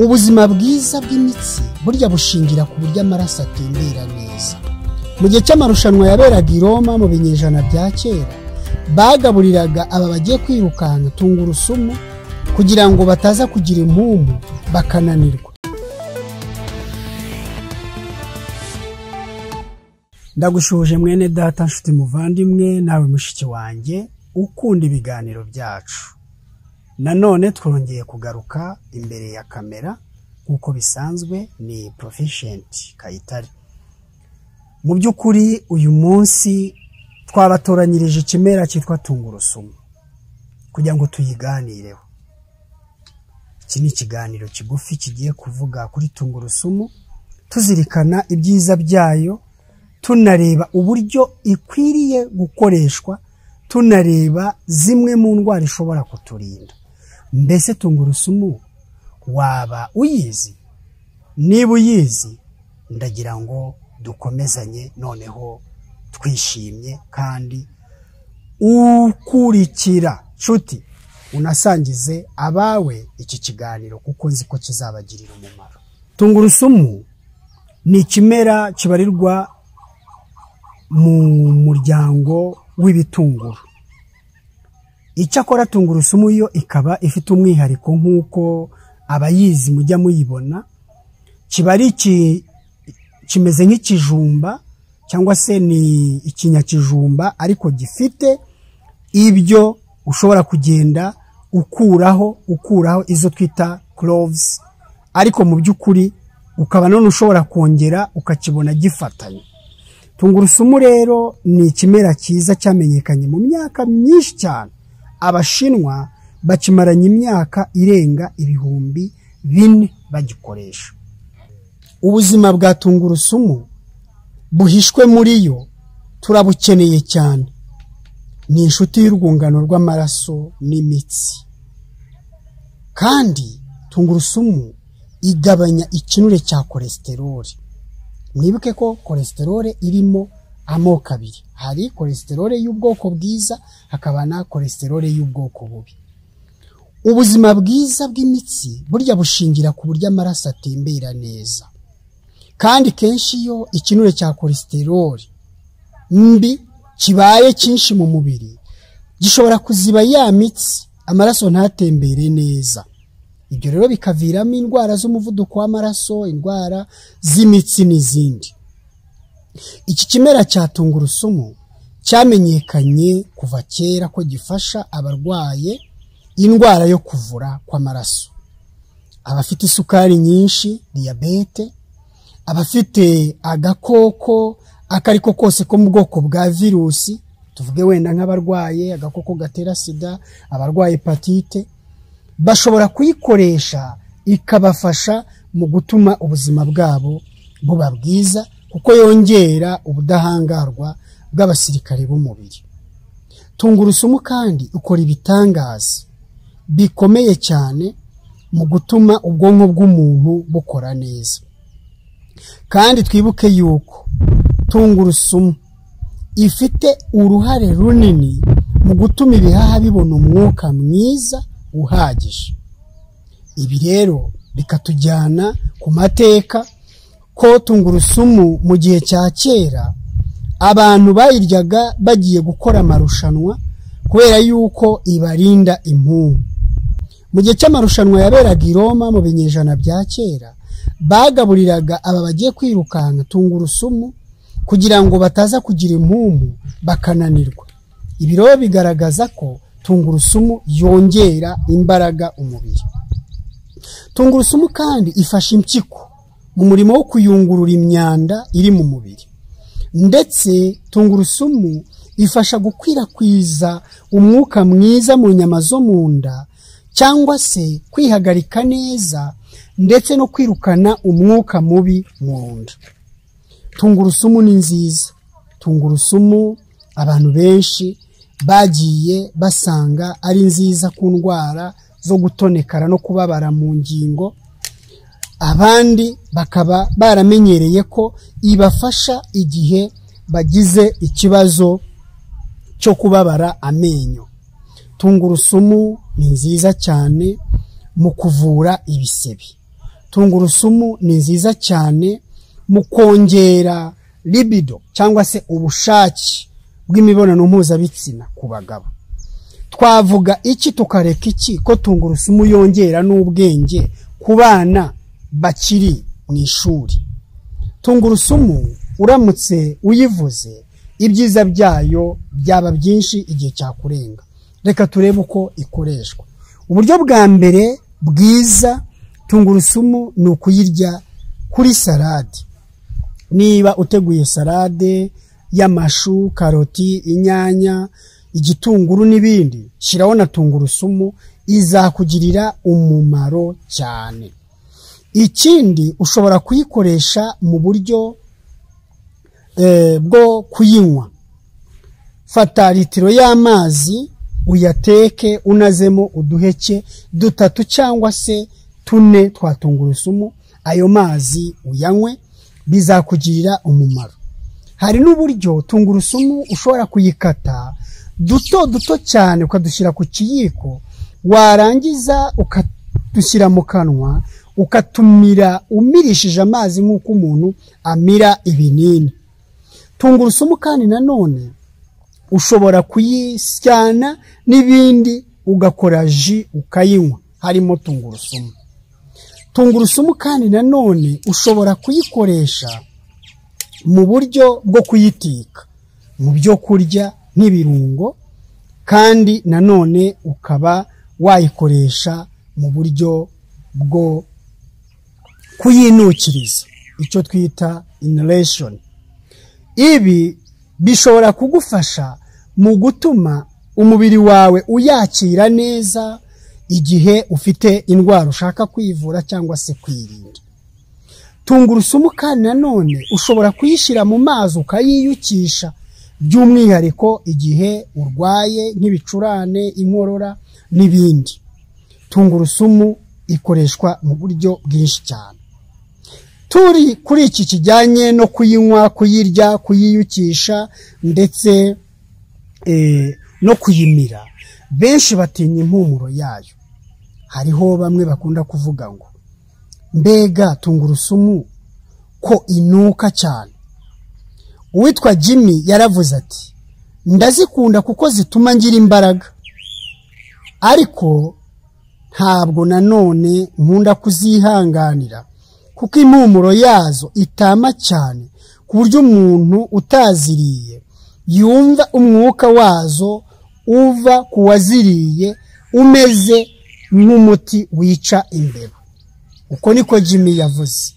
Ubuzima bwiza bw'imitsi burya bushingira ku buryo amaraso atembera neza. Mu gihe cy'amarushanwa yaberaga i Roma mu binyejana bya kera, bagaburiraga aba bagiye kwirukanka tungurusumu kugira ngo bataza kugira impumbu bakananirwa. Ndagushuje mwene data nshuti muvandimwe nawe mushiki wanjye ukunda ibiganiro byacu. Nanone twongeye kugaruka imbere ya kamera nkuko bisanzwe, ni Proficient Kayitare. Mu by'ukuri uyu munsi twabatoranyirije ikimera cyitwa tungurusumu kugira ngo tuyiganireho. Iki ni ikiganiro kigufi kigiye kuvuga kuri tungurusumu, tuzirikana ibyiza byayo, tunareba uburyo ikwiriye gukoreshwa, tunareba zimwe mu ndwara ishobora kuturinda. Mbese tungurusumu waba uyizi? Niba uyizi, ndagira ngo dukomezanye noneho twishimye kandi ukurikira nshuti unasangize abawe iki kiganiro kuko nzi ko kizabagirira umumaro. Tungurusumu ni ikimera kibarirwa mu muryango w'ibitunguru. Icyakora tungurusumu yo ikaba ifite umwihariko nk'uko abayizi mujya muyibona. Kiba ari kimeze nk'ikijumba cyangwa se ni ikinyakijumba, ariko gifite ibyo ushobora kugenda ukuraho izo twita cloves, ariko mu by'ukuri ukaba none ushobora kongera ukakibona gifatanye. Tungurusumu rero ni ikimera cyiza cyamenyekanye mu myaka myinshi cyane. Abashinwa bakimaranye imyaka irenga 4,000 bagikoresha. Ubuzima bwa tungurusumu buhishwe muri yo turabukeneye cyane. Ni inshuti y'urwungano rw'amaraso n'imitsi. Kandi tungurusumu igabanya ikinure cya cholesterol. Mwibuke ko cholesterol irimo amoko abiri. Hari cholesterol y'ubwoko bwiza, hakaba na cholesterol y'ubwoko bubi. Ubuzima bwiza bw'imitsi burya bushingira ku buryo amaraso atembera neza. Kandi kenshi iyo ikinure cya cholesterol mbi kibaye cyinshi mu mubiri, gishobora kuziba ya mitsi, amaraso ntatembere neza. Ibyo rero bikaviramo indwara z'umuvuduko w'amaraso, indwara z'imitsi n'izindi. Iki kimera cya tungurusumu cyamenyekanye kuva kera ko gifasha abarwaye indwara yo kuvura kw'amaraso. Abafite isukari nyinshi, diyabete, abafite agakoko akariko kose ko mu bwoko bwa virusi, tuvuge wenda nk'abarwaye agakoko gatera sida, abarwaye hepatite, bashobora kuyikoresha ikabafasha mu gutuma ubuzima bwabo buba bwiza, kuko yongera ubudahangarwa bw'abasirikare b'umubiri. Tungurusumu kandi ukora ibitangaza bikomeye cyane mu gutuma ubwonko bw'umuntu bukora neza. Kandi twibuke yuko tungurusumu ifite uruhare runini mu gutuma ibihaha bibona umwuka mwiza uhagije. Ibi rero bikatujyana ku mateka ko tungurusumu mu gihe cya kera abantu bayiryaga bagiye gukora amarushanwa kubera yuko ibarinda impumbu. Mu gihe cy'amarushanwa yaberaga i Roma mu binyejana bya kera, bagaburiraga aba bagiye kwirukanka tungurusumu kugira ngo bataza kugira impumbu bakananirwa. Ibi rero bigaragaza ko tungurusumu yongera imbaraga umubiri. Tungurusumu kandi ifasha impyiko mu murimo wo kuyungurura imyanda iri mu mubiri. Ndetse tungurusumu ifasha gukwirakwiza umwuka mwiza mu nyama zo mu nda, cyangwa se kwihagarika neza, ndetse no kwirukana umwuka mubi mu nda. Tungurusumu ni nziza. Tungurusumu abantu benshi bagiye basanga ari nziza ku ndwara zo gutonekara no kubabara mu ngingo. Abandi bakaba baramenyereye ko ibafasha igihe bagize ikibazo cyo kubabara amenyo. Tungurusumu ni nziza cyane mu kuvura ibisebe. tungurusumu ni nziza cyane mu kongera libido cyangwa se ubushake bw'imibonano mpuzabitsina ku bagabo. Twavuga iki tukareka iki ko tungurusumu yongera n'ubwenge ku bana bakiri mu ishuri? Tungurusumu uramutse uyivuze ibyiza byayo byaba byinshi igihe cyakurenga. Reka turebe uko ikoreshwa. Uburyo bwa mbere bwiza tungurusumu ni ukuyirya kuri salade. Niba uteguye salade y'amashu, karoti, inyanya, igitunguru n'ibindi, shiraho na tungurusumu, izakugirira umumaro cyane. Ikindi ushobora kuyikoresha mu buryo bwo kuyinywa. Fata litiro y'amazi uyateke unazemo uduheke 3 cyangwa se 4 twa tungurusumu, ayo mazi uyanywe, bizakugirira umumaro. Hari n'uburyo tungurusumu ushobora kuyikata duto cyane ukadushyira ku kiyiko, warangiza ukadushyira mu kanwa ukatumira umirishije amazi nk'uko umuntu amira ibinini. Tungurusumu kandi nanone ushobora kuyisyana n'ibindi ugakora ji ukayinywa harimo tungurusumu. Tungurusumu kandi nanone ushobora kuyikoresha mu buryo bwo kuyitika mu byo kurya nk'ibirungo, kandi nanone ukaba wayikoresha mu buryo bwo kuyinukiriza, icyo twita inhalation. Ibi bishobora kugufasha mu gutuma umubiri wawe uyakira neza igihe ufite indwara ushaka kwivura cyangwa se kwirinda. Tungurusumu kandi nanone ushobora kuyishyira mu mazi ukayiyukisha, by'umwihariko igihe urwaye nk'ibicurane, inkorora n'ibindi. Tungurusumu ikoreshwa mu buryo bwinshi cyane. Turi kuri iki kijyanye no kuyinywa, kuyirya, kuyiyukisha ndetse no kuyimira, benshi batinya impumuro yayo. Hariho bamwe bakunda kuvuga ngo mbega tungurusumu ko inuka cyane. Uwitwa Jimmy yaravuze ati ndazikunda kuko zituma ngira imbaraga, ariko ntabwo nanone nkunda kuzihanganira kuko impumuro yazo itama cyane ku buryo umuntu utaziriye yumva umwuka wazo uva ku waziriye umeze nk'umuti wica imbeba. Uko niko Jimmy yavuze.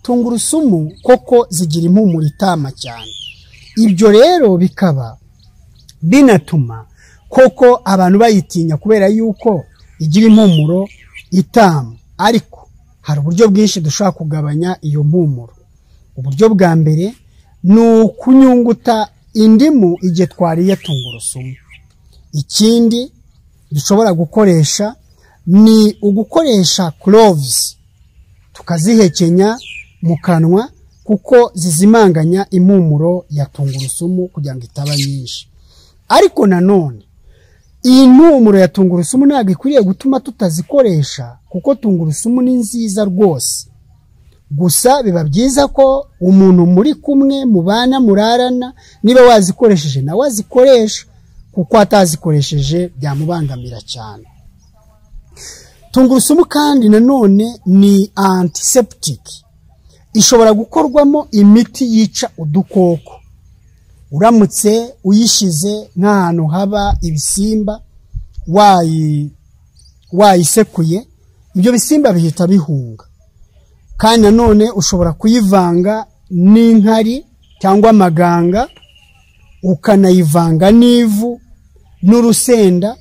Tungurusumu koko zigira impumuro itama cyane. Ibyo rero bikaba binatuma koko abantu bayitinya kubera yuko igira impumuro itama. Ariko hari uburyo bwinshi dushobora kugabanya iyo mpumuro. Uburyo bwa mbere ni ukunyunguta indimu igihe twariye tungurusumu. Ikindi dushobora gukoresha ni ugukoresha cloves, tukazihekenya mu kanwa kuko zizimanganya impumuro ya tungurusumu kugira ngo itaba nyinshi. Ariko nanone iyi mpumuro ya tungurusumu ntabwo ikwiriye gutuma tutazikoresha kuko tungurusumu ni nziza rwose. Gusa biba byiza ko umuntu muri kumwe mubana murarana niba wazikoresheje na wazikoresha, kuko atazikoresheje byamubangamira cyane. Tungurusumu kandi nanone ni antiseptic. Ishobora gukorwamo imiti yica udukoko. Uramutse uyishize nk'ahantu haba ibisimba wayisekuye, ibyo bisimba bihita bihunga. Kandi nanone ushobora kuyivanga n'inkari cyangwa amaganga, ukanayivanga n'ivu n'urusenda,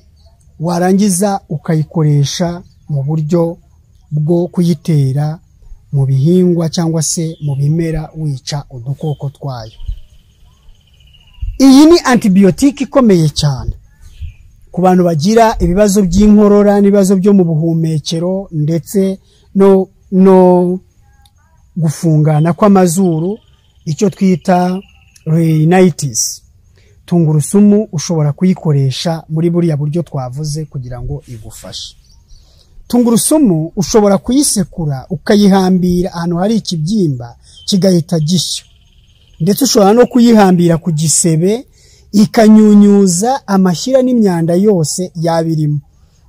warangiza ukayikoresha mu buryo bwo kuyitera mu bihingwa cyangwa se mu bimera wica udukoko twayo. Iyi ni antibiyotike ikomeye cyane ku bantu bagira ibibazo by'inkorora n'ibibazo byo mu buhumekero ndetse no gufungana kw'amazuru, icyo twita rhinitis. Tungurusumu ushobora kuyikoresha muri buriya buryo twavuze kugira ngo igufashe. tungurusumu ushobora kuyisekura ukayihambira ahantu hari ikibyimba kigahita gishya, ndetse ushobora no kuyihambira ku gisebe ikanyunyuza amashyira n'imyanda yose yabirimo.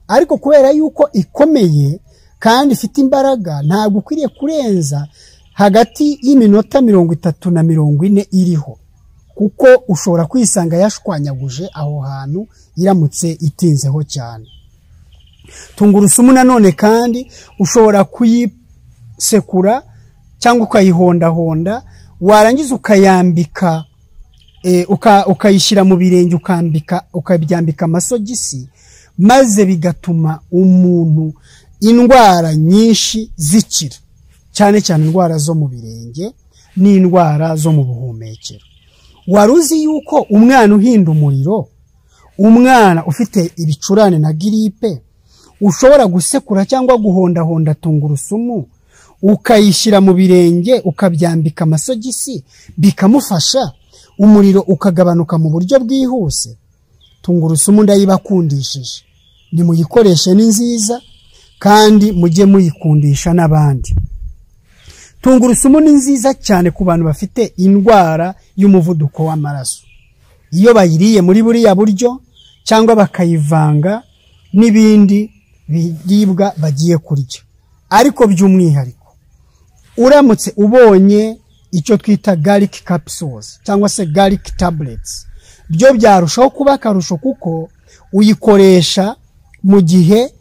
Ariko kubera yuko ikomeye kandi ifite imbaraga, ntabwo ukwiriye kurenza hagati y'iminota 30 na 40 iriho, kuko ushobora kwisanga yashwanyaguje aho hantu iramutse itinzeho cyane. Tungurusumu nanone kandi ushobora kuyisekura cyangwa ukayihondahonda, warangiza ukayambika ukayishyira mu birenge, ukabyambika amasogisi, maze bigatuma umuntu indwara nyinshi zikira, cyane cyane indwara zo mu birenge n'indwara zo mu buhumekero. Waruzi yuko umwana uhinda umuriro, umwana ufite ibicurane na giripe, ushobora gusekura cyangwa guhondahonda tungurusumu ukayishyira mu birenge ukabyambika amasogisi, bikamufasha umuriro ukagabanuka mu buryo bwihuse? Tungurusumu ndayibakundishije, ni muyikoreshe, ni nziza kandi mujye muyikundisha n'abandi. Tungurusumu ni nziza cyane ku bantu bafite indwara y'umuvuduko w'amaraso. Iyo bayiriye muri buriya buryo cyangwa bakayivanga n'ibindi biribwa bagiye kurya. Ariko by'umwihariko uramutse ubonye icyo twita garlic capsules cyangwa se garlic tablets, byo byarushaho kuba akarusho, kuko uyikoresha mu gihe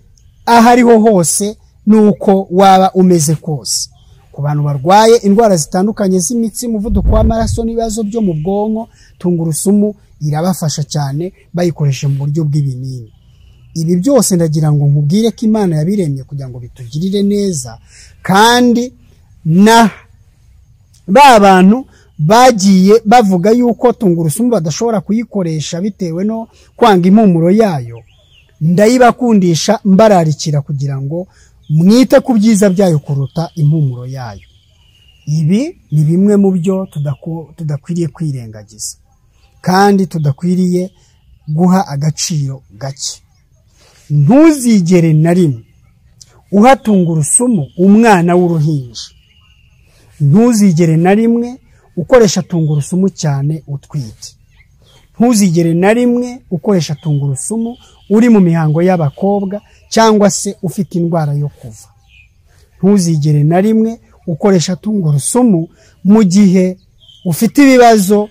ahariho hose nuko waba umeze kose. Ku bantu barwaye indwara zitandukanye z'imitsi, umuvuduko w'amaraso n'ibibazo byo mu bwonko, tungurusumu irabafasha cyane bayikoresha mu buryo bw'ibinini. Ibi byose ndagira ngo nkubwire ko Imana yabiremye kugira ngo bitugirire neza, kandi na ba bantu bagiye bavuga yuko tungurusumu badashobora kuyikoresha bitewe no kwanga impumuro yayo, ndayibakundisha mbararikira kugira ngo mwite ku byiza byayo kuruta impumuro yayo. Ibi ni bimwe mu byo tudakwiriye kwirengagiza kandi tudakwiriye guha agaciro gake. Ntuzigere na rimwe uha tungurusumu umwana w'uruhinja. Ntuzigere na rimwe ukoresha tungurusumu cyane utwite. Ntuzigere na rimwe ukoresha tungurusumu uri mu mihango y'abakobwa cyangwa se ufite indwara yo kuva. Ntuzigere na rimwe ukoresha tungurusumu mu gihe ufite ibibazo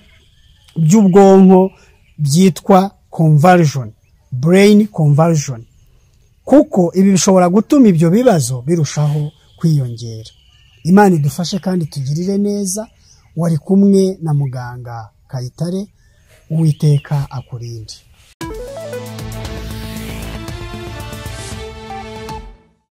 by'ubwonko byitwa conversion, brain conversion, kuko ibi bishobora gutuma ibyo bibazo birushaho kwiyongera. Imana idufashe kandi tugirire neza. Wari kumwe na muganga Kayitare. Uwiteka akurinde.